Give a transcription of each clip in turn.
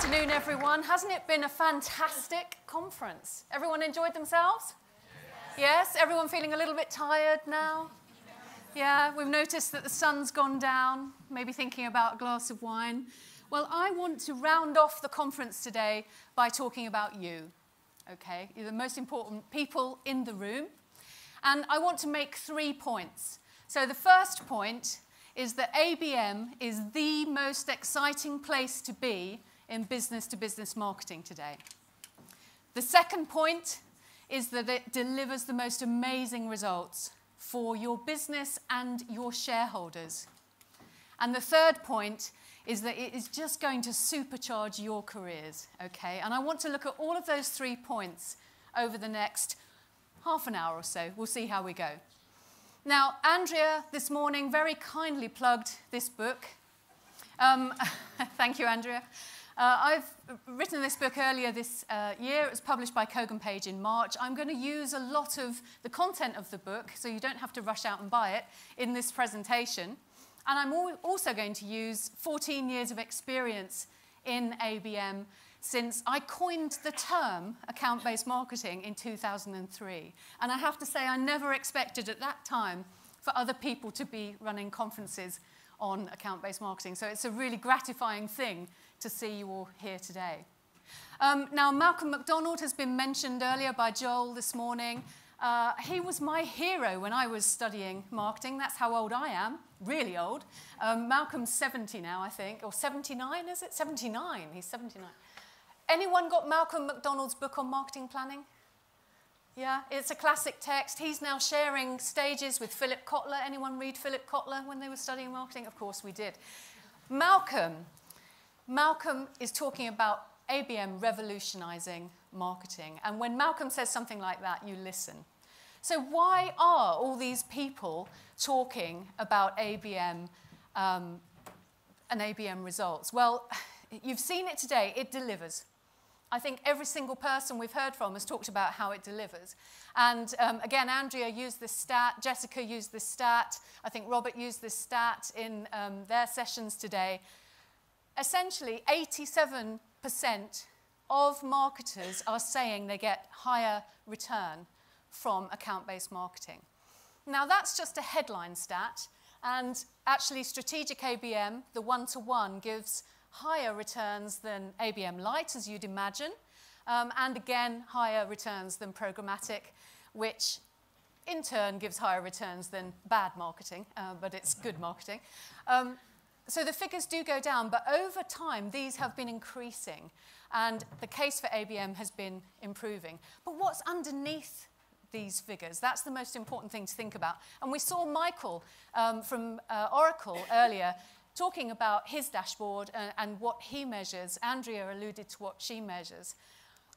afternoon, everyone. Hasn't it been a fantastic conference? Everyone enjoyed themselves? Yes? Everyone feeling a little bit tired now? Yeah, we've noticed that the sun's gone down, maybe thinking about a glass of wine. Well, I want to round off the conference today by talking about you, okay? You're the most important people in the room. And I want to make 3 points. So the first point is that ABM is the most exciting place to be in business-to-business marketing today. The second point is that it delivers the most amazing results for your business and your shareholders. And the third point is that it is just going to supercharge your careers, okay? And I want to look at all of those 3 points over the next half an hour or so. We'll see how we go. Now, Andrea this morning very kindly plugged this book. Thank you, Andrea. I've written this book earlier this year. It was published by Kogan Page in March. I'm going to use a lot of the content of the book, so you don't have to rush out and buy it, in this presentation. And I'm also going to use 14 years of experience in ABM since I coined the term account-based marketing in 2003. And I have to say, I never expected at that time for other people to be running conferences on account-based marketing. So it's a really gratifying thing to see you all here today. Now, Malcolm Macdonald has been mentioned earlier by Joel this morning. He was my hero when I was studying marketing. That's how old I am, really old. Malcolm's 70 now, I think, or 79, is it? 79, he's 79. Anyone got Malcolm Macdonald's book on marketing planning? Yeah, it's a classic text. He's now sharing stages with Philip Kotler. Anyone read Philip Kotler when they were studying marketing? Of course we did. Malcolm is talking about ABM revolutionizing marketing. And when Malcolm says something like that, you listen. So why are all these people talking about ABM and ABM results? Well, you've seen it today. It delivers. I think every single person we've heard from has talked about how it delivers. And again, Andrea used this stat, Jessica used this stat, I think Robert used this stat in their sessions today. Essentially, 87% of marketers are saying they get higher return from account-based marketing. Now, that's just a headline stat, and actually strategic ABM, the one-to-one, gives higher returns than ABM Lite, as you'd imagine, and again, higher returns than programmatic, which in turn gives higher returns than bad marketing, but it's good marketing. So the figures do go down, but over time, these have been increasing, and the case for ABM has been improving. But what's underneath these figures? That's the most important thing to think about. And we saw Michael from Oracle earlier talking about his dashboard and what he measures. Andrea alluded to what she measures.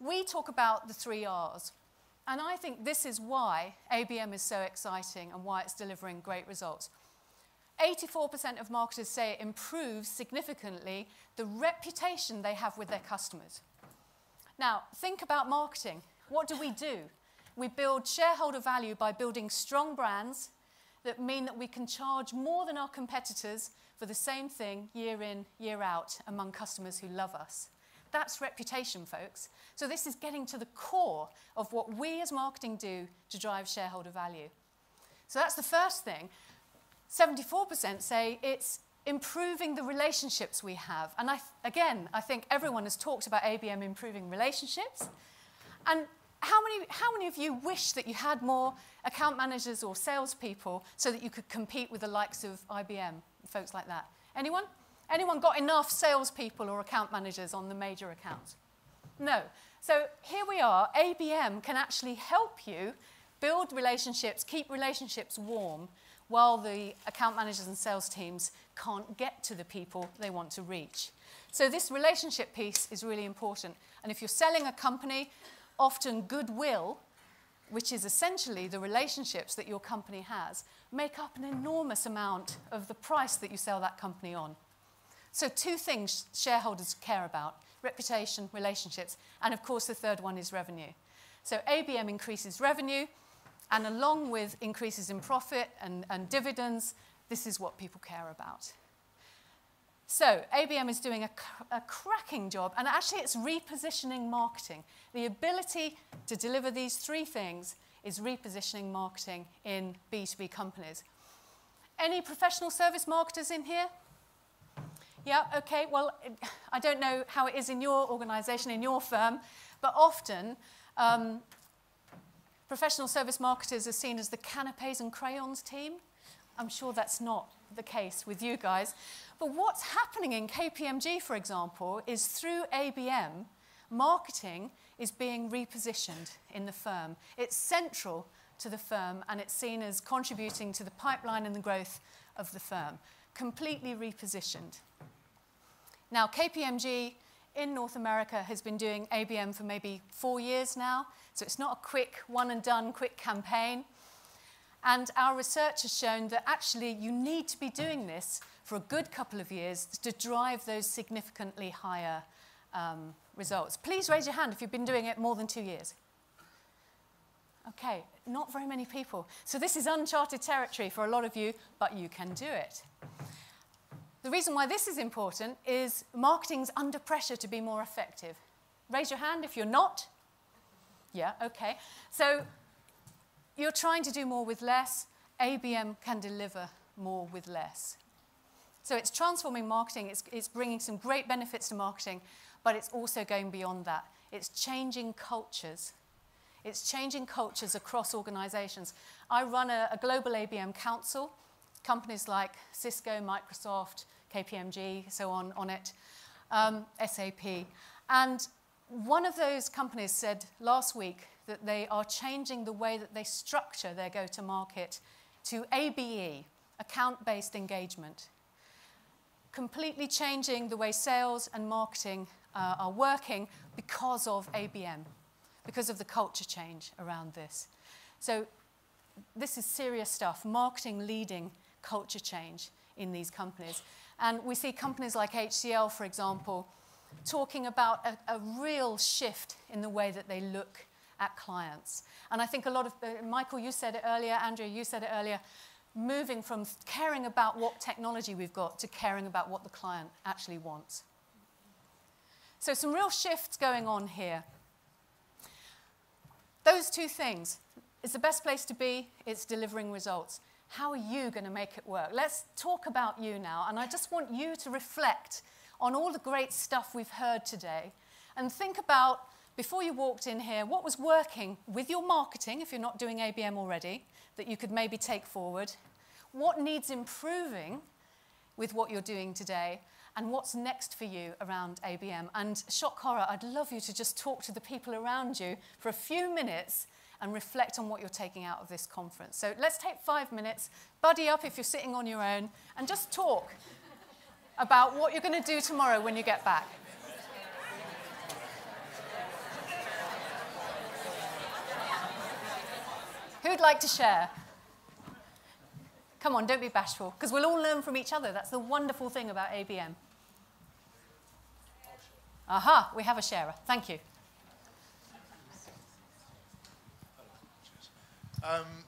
We talk about the 3 R's. And I think this is why ABM is so exciting and why it's delivering great results. 84% of marketers say it improves significantly the reputation they have with their customers. Now, think about marketing. What do? We build shareholder value by building strong brands that mean that we can charge more than our competitors for the same thing year in, year out among customers who love us. That's reputation, folks. So this is getting to the core of what we as marketing do to drive shareholder value. So that's the first thing. 74% say it's improving the relationships we have. And again, I think everyone has talked about ABM improving relationships. And how many of you wish that you had more account managers or salespeople so that you could compete with the likes of IBM, folks like that? Anyone? Anyone got enough salespeople or account managers on the major accounts? No. So here we are. ABM can actually help you build relationships, keep relationships warm, while the account managers and sales teams can't get to the people they want to reach. So this relationship piece is really important. And if you're selling a company, often goodwill, which is essentially the relationships that your company has, make up an enormous amount of the price that you sell that company on. So 2 things shareholders care about: reputation, relationships, and of course the third one is revenue. So ABM increases revenue, and along with increases in profit and dividends, this is what people care about. So ABM is doing a cracking job, and actually it's repositioning marketing. The ability to deliver these three things is repositioning marketing in B2B companies. Any professional service marketers in here? Yeah, okay, well, I don't know how it is in your organisation, in your firm, but often professional service marketers are seen as the canapes and crayons team. I'm sure that's not the case with you guys. But what's happening in KPMG, for example, is through ABM, marketing is being repositioned in the firm. It's central to the firm, and it's seen as contributing to the pipeline and the growth of the firm. Completely repositioned. Now, KPMG in North America has been doing ABM for maybe 4 years now, so it's not a quick one-and-done, quick campaign. And our research has shown that actually you need to be doing this for a good couple of years to drive those significantly higher results. Please raise your hand if you've been doing it more than 2 years. Okay, not very many people. So this is uncharted territory for a lot of you, but you can do it. The reason why this is important is marketing's under pressure to be more effective. Raise your hand if you're not. Yeah, okay. So you're trying to do more with less. ABM can deliver more with less. So it's transforming marketing. It's bringing some great benefits to marketing, but it's also going beyond that. It's changing cultures. It's changing cultures across organizations. I run a global ABM council, companies like Cisco, Microsoft, KPMG, so on it, SAP. And one of those companies said last week that they are changing the way that they structure their go-to-market to ABE, account-based engagement. Completely changing the way sales and marketing are working because of ABM, because of the culture change around this. So this is serious stuff, marketing leading culture change in these companies. And we see companies like HCL, for example, talking about a real shift in the way that they look at clients. And I think a lot of, Michael, you said it earlier, Andrea, you said it earlier, moving from caring about what technology we've got to caring about what the client actually wants. So some real shifts going on here. Those two things, it's the best place to be, it's delivering results. How are you going to make it work? Let's talk about you now, and I just want you to reflect on all the great stuff we've heard today and think about, before you walked in here, what was working with your marketing, if you're not doing ABM already, that you could maybe take forward, what needs improving with what you're doing today, and what's next for you around ABM. And shock horror, I'd love you to just talk to the people around you for a few minutes and reflect on what you're taking out of this conference. So let's take 5 minutes, buddy up if you're sitting on your own, and just talk about what you're going to do tomorrow when you get back. Who'd like to share? Come on, don't be bashful, because we'll all learn from each other. That's the wonderful thing about ABM. Aha, we have a sharer. Thank you.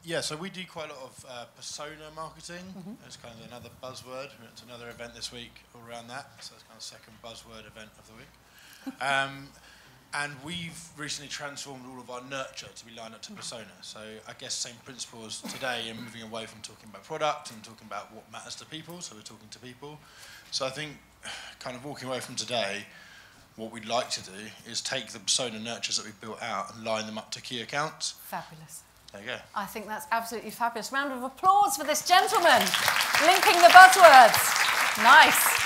Yeah, so we do quite a lot of persona marketing. It's kind of another buzzword. It's another event this week all around that. So it's kind of second buzzword event of the week. And we've recently transformed all of our nurture to be lined up to persona. So I guess same principles today in moving away from talking about product and talking about what matters to people. So we're talking to people. So I think kind of walking away from today, what we'd like to do is take the persona nurtures that we've built out and line them up to key accounts. Fabulous. There you go. I think that's absolutely fabulous. Round of applause for this gentleman, linking the buzzwords. Nice.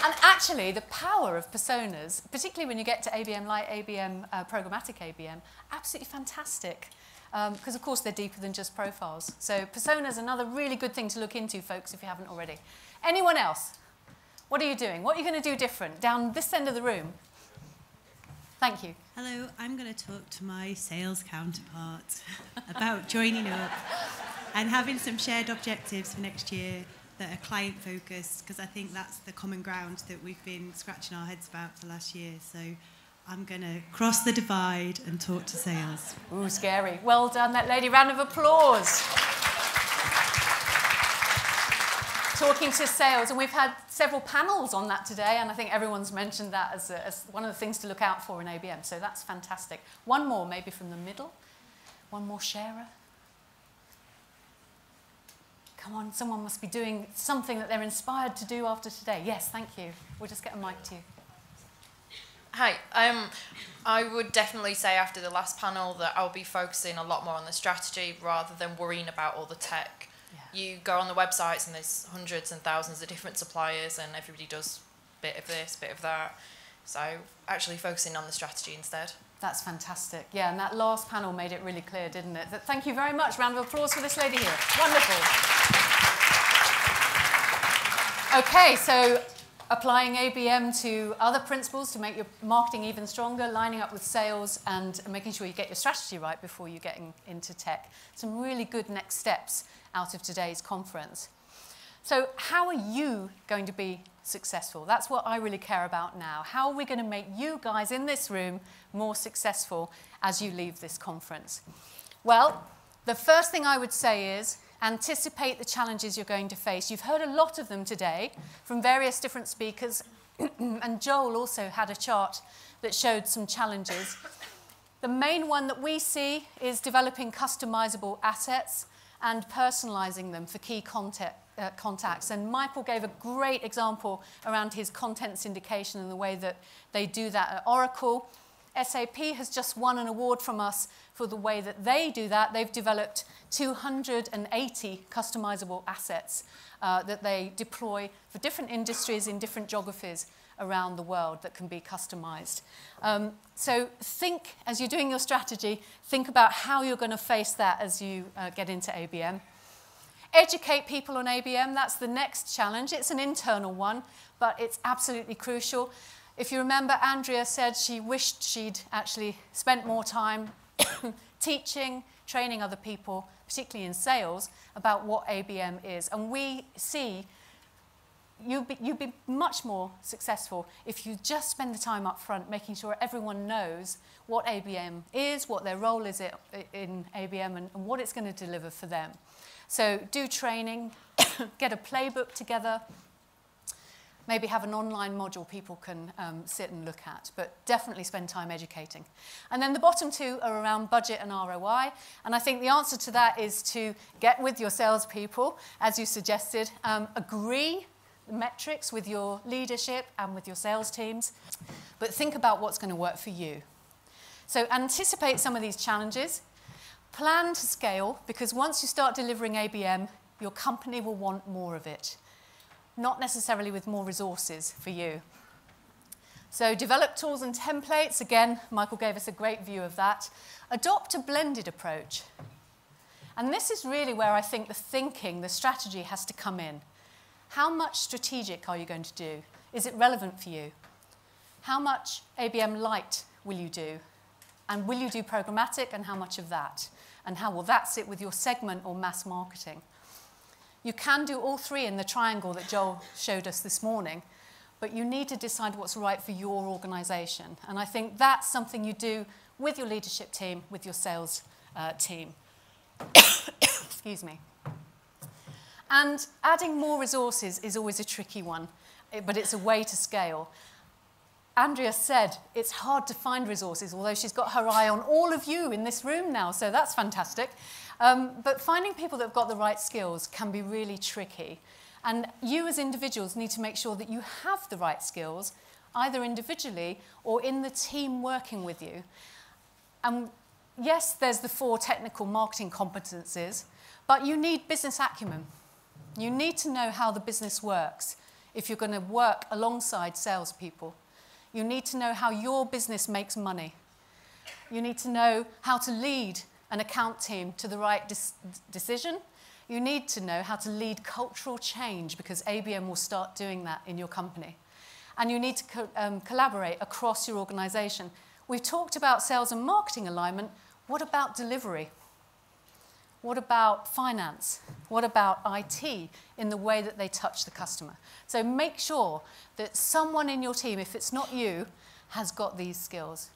And actually, the power of personas, particularly when you get to ABM, like ABM, programmatic ABM, absolutely fantastic. Because, of course, they're deeper than just profiles. So personas, another really good thing to look into, folks, if you haven't already. Anyone else? What are you doing? What are you going to do different down this end of the room? Thank you. Hello, I'm going to talk to my sales counterpart about joining up and having some shared objectives for next year that are client-focused, because I think that's the common ground that we've been scratching our heads about for the last year. So I'm going to cross the divide and talk to sales. Ooh, scary. Well done, that lady. Round of applause. talking to sales, and we've had several panels on that today, and I think everyone's mentioned that as one of the things to look out for in ABM, so that's fantastic. One more, maybe from the middle. One more sharer. Come on, someone must be doing something that they're inspired to do after today. Yes, thank you. We'll just get a mic to you. Hi. I would definitely say after the last panel that I'll be focusing a lot more on the strategy rather than worrying about all the tech. Yeah. You go on the websites and there's hundreds and thousands of different suppliers and everybody does a bit of this, bit of that. So actually focusing on the strategy instead. That's fantastic. Yeah, and that last panel made it really clear, didn't it? Thank you very much. Round of applause for this lady here. Wonderful. Okay, so applying ABM to other principles to make your marketing even stronger, lining up with sales and making sure you get your strategy right before you get into tech. Some really good next steps out of today's conference. So how are you going to be successful? That's what I really care about now. How are we going to make you guys in this room more successful as you leave this conference? Well, the first thing I would say is anticipate the challenges you're going to face. You've heard a lot of them today from various different speakers, and Joel also had a chart that showed some challenges. The main one that we see is developing customizable assets and personalizing them for key contacts. And Michael gave a great example around his content syndication and the way that they do that at Oracle. SAP has just won an award from us for the way that they do that. They've developed 280 customizable assets that they deploy for different industries in different geographies around the world that can be customized. So think, as you're doing your strategy, think about how you're going to face that as you get into ABM. Educate people on ABM, that's the next challenge. It's an internal one, but it's absolutely crucial. If you remember, Andrea said she wished she'd actually spent more time teaching, training other people, particularly in sales, about what ABM is. And we see you'd be much more successful if you just spend the time up front making sure everyone knows what ABM is, what their role is in ABM, and what it's going to deliver for them. So do training, get a playbook together, maybe have an online module people can sit and look at, but definitely spend time educating. And then the bottom two are around budget and ROI, and I think the answer to that is to get with your salespeople, as you suggested, agree the metrics with your leadership and with your sales teams, but think about what's going to work for you. So anticipate some of these challenges, plan to scale, because once you start delivering ABM, your company will want more of it. Not necessarily with more resources for you. So develop tools and templates. Again, Michael gave us a great view of that. Adopt a blended approach. And this is really where I think the thinking, the strategy has to come in. How much strategic are you going to do? Is it relevant for you? How much ABM Lite will you do? And will you do programmatic, and how much of that? And how will that sit with your segment or mass marketing? You can do all three in the triangle that Joel showed us this morning, but you need to decide what's right for your organization. And I think that's something you do with your leadership team, with your sales team. Excuse me. And adding more resources is always a tricky one, but it's a way to scale. Andrea said it's hard to find resources, although she's got her eye on all of you in this room now, so that's fantastic. But finding people that have got the right skills can be really tricky. And you as individuals need to make sure that you have the right skills, either individually or in the team working with you. And yes, there's the 4 technical marketing competencies, but you need business acumen. You need to know how the business works if you're going to work alongside salespeople. You need to know how your business makes money. You need to know how to lead an account team to the right decision. You need to know how to lead cultural change, because ABM will start doing that in your company. And you need to collaborate across your organization. We've talked about sales and marketing alignment. What about delivery? What about finance? What about IT in the way that they touch the customer? So make sure that someone in your team, if it's not you, has got these skills.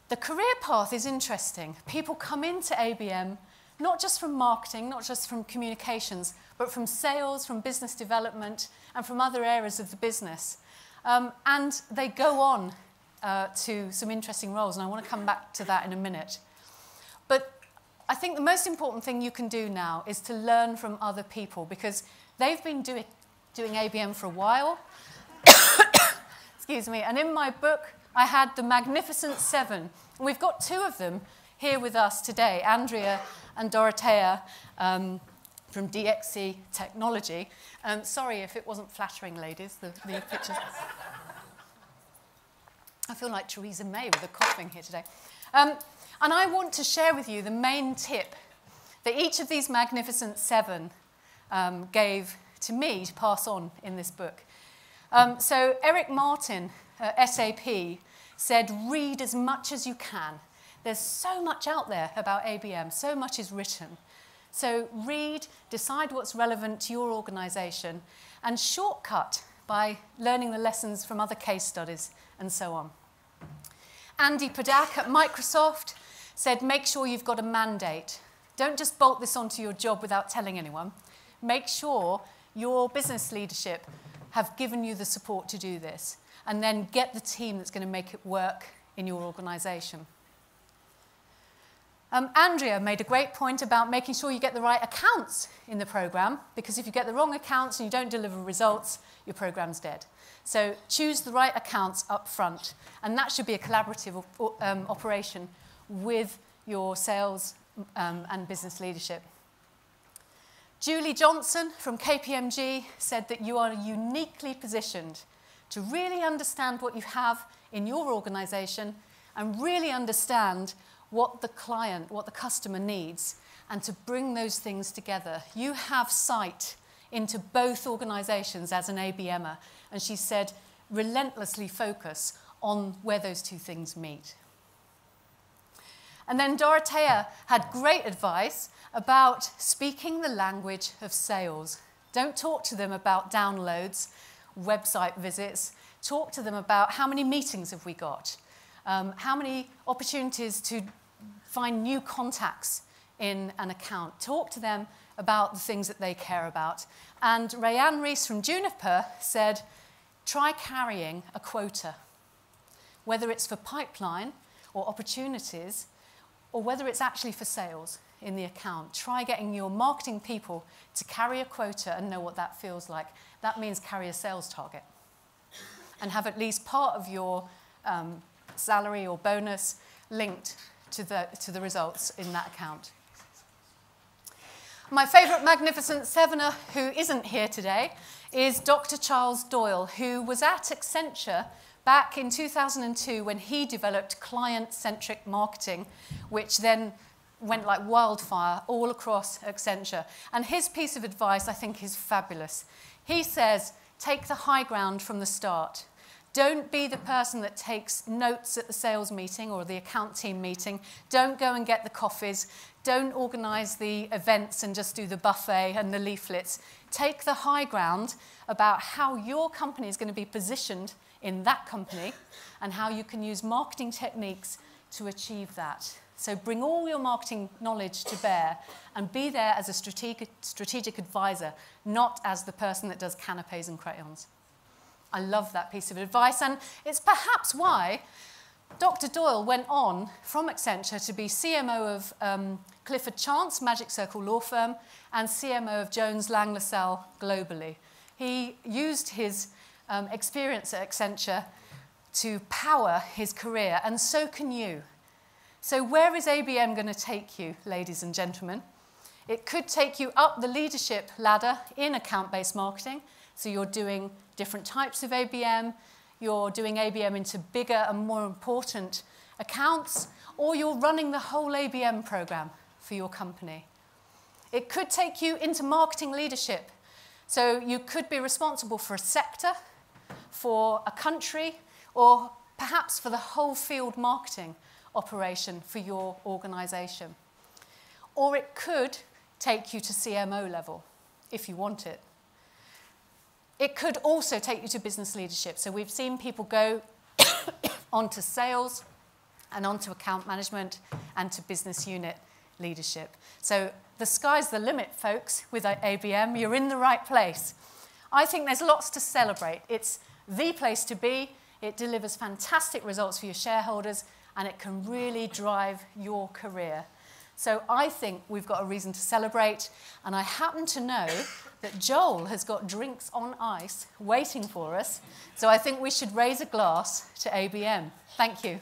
The career path is interesting. People come into ABM not just from marketing, not just from communications, but from sales, from business development, and from other areas of the business. And they go on to some interesting roles, and I want to come back to that in a minute. But I think the most important thing you can do now is to learn from other people, because they've been doing ABM for a while. Excuse me. And in my book, I had the Magnificent Seven. And we've got two of them here with us today, Andrea and Dorothea from DXC Technology. Sorry if it wasn't flattering, ladies, the pictures. I feel like Theresa May with the coughing here today. And I want to share with you the main tip that each of these Magnificent Seven gave to me to pass on in this book. So Eric Martin, SAP, said, read as much as you can. There's so much out there about ABM, so much is written. So read, decide what's relevant to your organisation, and shortcut by learning the lessons from other case studies and so on. Andy Padak at Microsoft said, make sure you've got a mandate. Don't just bolt this onto your job without telling anyone. Make sure your business leadership have given you the support to do this, and then get the team that's going to make it work in your organisation. Andrea made a great point about making sure you get the right accounts in the programme, because if you get the wrong accounts and you don't deliver results, your programme's dead. So choose the right accounts up front, and that should be a collaborative operation with your sales and business leadership. Julie Johnson from KPMG said that you are uniquely positioned to really understand what you have in your organisation and really understand what the client, what the customer needs, and to bring those things together. You have sight into both organisations as an ABMer, and she said, relentlessly focus on where those two things meet. And then Dorothea had great advice about speaking the language of sales. Don't talk to them about downloads, website visits. Talk to them about how many meetings have we got, how many opportunities to find new contacts in an account. Talk to them about the things that they care about. And Rayanne Rees from Juniper said, try carrying a quota, whether it's for pipeline or opportunities, or whether it's actually for sales in the account. Try getting your marketing people to carry a quota and know what that feels like. That means carry a sales target and have at least part of your salary or bonus linked to the results in that account. My favourite Magnificent Sevener, who isn't here today, is Dr. Charles Doyle, who was at Accenture back in 2002 when he developed client-centric marketing, which then went like wildfire all across Accenture. And his piece of advice, I think, is fabulous. He says, take the high ground from the start. Don't be the person that takes notes at the sales meeting or the account team meeting. Don't go and get the coffees. Don't organise the events and just do the buffet and the leaflets. Take the high ground about how your company is going to be positioned in that company and how you can use marketing techniques to achieve that. So bring all your marketing knowledge to bear and be there as a strategic advisor, not as the person that does canapes and crayons. I love that piece of advice, and it's perhaps why Dr. Doyle went on from Accenture to be CMO of Clifford Chance, Magic Circle law firm, and CMO of Jones Lang LaSalle globally. He used his experience at Accenture to power his career, and so can you. So where is ABM going to take you, ladies and gentlemen? It could take you up the leadership ladder in account-based marketing. So you're doing different types of ABM, you're doing ABM into bigger and more important accounts, or you're running the whole ABM program for your company. It could take you into marketing leadership. So you could be responsible for a sector, for a country, or perhaps for the whole field marketing operation for your organisation. Or it could take you to CMO level, if you want it. It could also take you to business leadership. So we've seen people go onto sales and onto account management and to business unit leadership. So the sky's the limit, folks, with ABM. You're in the right place. I think there's lots to celebrate. It's the place to be. It delivers fantastic results for your shareholders, and it can really drive your career. So I think we've got a reason to celebrate, and I happen to know that Joel has got drinks on ice waiting for us, so I think we should raise a glass to ABM. Thank you.